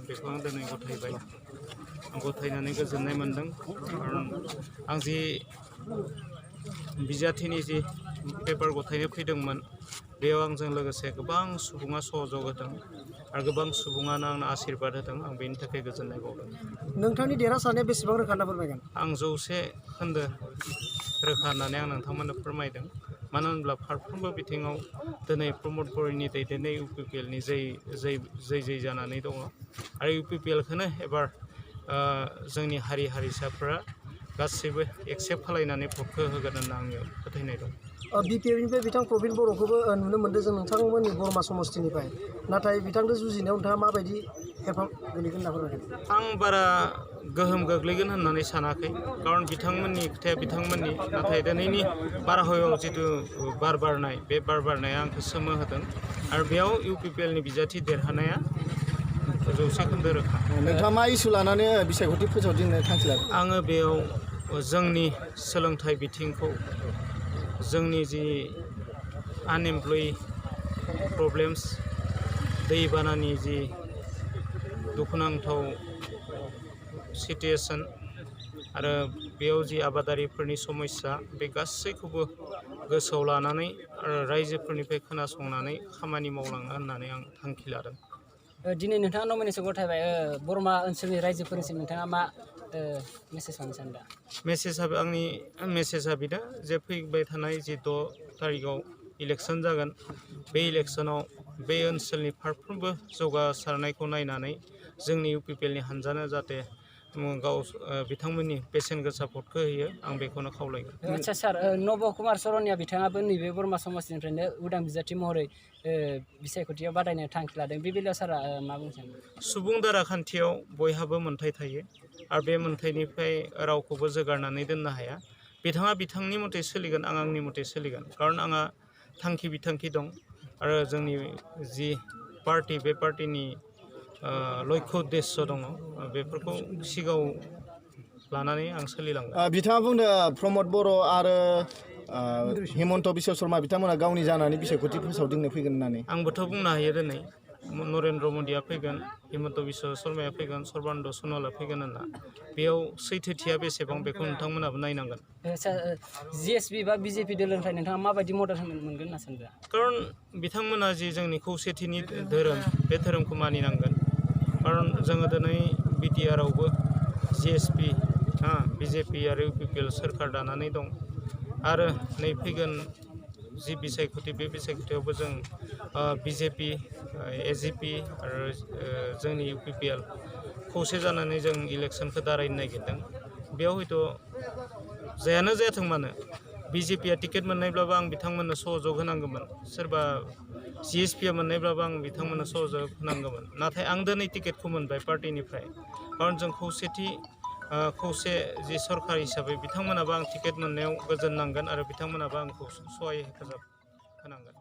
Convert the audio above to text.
बेखौ आं दिनै गथायबाय गथायनानै गोजोननाय मोन्दों खारन आं जि बिजाथिनि जि पेपार गथायनो फैदोंमोन बेयाव आंजों लोगोसे गोबां सुबुङा सहयोग होदों आरो गोबां सुबुङानो आंनो आशीर्बाद होदों आं बेनि थाखाय गोजोननाय बावदों। नोंथांनि देरहासारनाया बेसेबां रोखा होनना फोरमायगोन? आं 100% रोखा होननानै आं नोंथांमोननो फोरमायदों मानो होनब्ला फारफ्रोमबो बिथिङाव दिनै प्रमद बर'नि दैदेननाय UPPLनि जै जानानै दङ आरो UPPLखौनो एबार जोंनि हारि हारिसाफोरा गासैबो एक्सेप्ट खालायनानै भटखौ होगोन होनना आंनियाव फोथायनाय दं। BPFनिफ्राय बिथां प्रबिन बर'खौबो नुनो मोन्दों जों नोंथांमोननि बरमा समस्तिनिफ्राय, नाथाय बिथांजों जुजिनायाव नोंथाङा माबायदि हेफाजाब गोलैगोन होनना फोरमायगोन? आं बारा गोहोम गोग्लैगोन होननानै सानाखै खारन बिथांमोननि खोथाया बिथांमोननि, नाथाय दिनैनि बारहावायाव जिथु बार बारनाय बे बार बारनाया आंखौ सोमोहोदों आरो बेयाव UPPLनि बिजाथि देरहानाया 100% रोखा। नोंथाङा मा इसु लानानै बिसायख'थि फोसावदिंनो थांखि लादों? आङो बेयाव जोंनि सोलोंथाइ बिथिंखौ, जोंनि जि आनएमप्लय प्रब्लेम्स, दैबानानि जि दुखुनांथाव सिटुएसन आरो बेयाव जि आबादारिफोरनि समस्या बे गासैखौबो गोसोआव लानानै आरो रायजोफोरनिफ्राय खोनासंनानै खामानि मावलांनो होननानै आं थांखि लादों। दिनै नोंथाङा नमिनेसन गथायबाय, बरमा ओनसोलनि रायजोफोरनिसिम नोंथाङा मा मेसेज होनो सानदों? आंनि मेसेजआ बेनो जे फैबाय थानाय जि 6 तारिखआव इलेक्सन जागोन, बे इलेक्सनाव बे ओनसोलनि फारफ्रोमबो जौगासारनायखौ नायनानै जोंनि UPPLनि हानजानो जाहाथे बिथांमोननि बेसेन गोसा भटखौ होयो आं बेखौनो खावलायगोन। आच्चा सार, नब कुमार सरनिया बिथाङाबो नैबे बरमा समस्तिनिफ्रायनो उदां बिजाथि महरै बिसायख'थियाव बादायनो थांखि लादों, बे बेलायाव सारा मा बुंनो सानो? सुबुं दाराखान्थियाव बयहाबो मोन्थाय थायो आरो बे मोन्थायनिफ्राय रावखौबो जोगारनानै दोननो हाया। बिथाङा बिथांनि मथे सोलिगोन, आं आंनि मथे सोलिगोन, खारन आंहा थांखि बिथांखि दं आरो जोंनि जि पार्टि बे पार्टिनि लक्ष्य उद्देश्य दङ बेफोरखौ सिगाङाव लानानै आं सोलिलांगोन। बिथाङा बुंदों प्रमद बर' आरो हिमन्त बिश्व शर्मा बिथांमोना गावनि जानानै बिसायख'थि फोसावदिंनो फैगोन होननानै। आंबोथ' बुंनो हायो दिनै नरेन्द्र मदिया फैगोन, हिमन्त बिश्व शर्माया फैगोन, सर्बानन्द सन'वाला फैगोन होनना। बेयाव सैथोथिया बेसेबां बेखौ नोंथांमोनाबो नायनांगोन। GSP बा BJP दोलोनिफ्राय नोंथाङा माबायदि मदद मोनगोन होनना सानदों? खारन बिथांमोना जि जोंनि खौसेथिनि धोरोम, बे धोरोमखौ मानिनांगोन। खारन जोङो दिनै BTR आवबो GSP, BJP आरो UPPL सोरखार दानानै दं आरो नै फैगोन जि बिसायख'थि बे बिसायख'थियावबो जों BJP, AGP आरो जोंनि UPPL खौसे जानानै जों इलेक्सनखौ दारायनो नागिरदों। बेयाव हयथ' जायानो जायाथों मानो BJPआ टिकेट मोननायब्लाबो आं बिथांमोननो सहयोग होनांगौमोन, सोरबा GSPआ मोननायब्लाबो आं बिथांमोननो सहयोग होनांगौमोन, नाथाय आं दिनै टिकेटखौ मोनबाय पार्टिनिफ्राय, खारन जों खौसे जि सरकार हिसाबै बिथांमोनाबो आं टिकेट मोननायाव गोजोननांगोन आरो बिथांमोनाबो आंखौ सहाय हेफाजाब होनांगोन।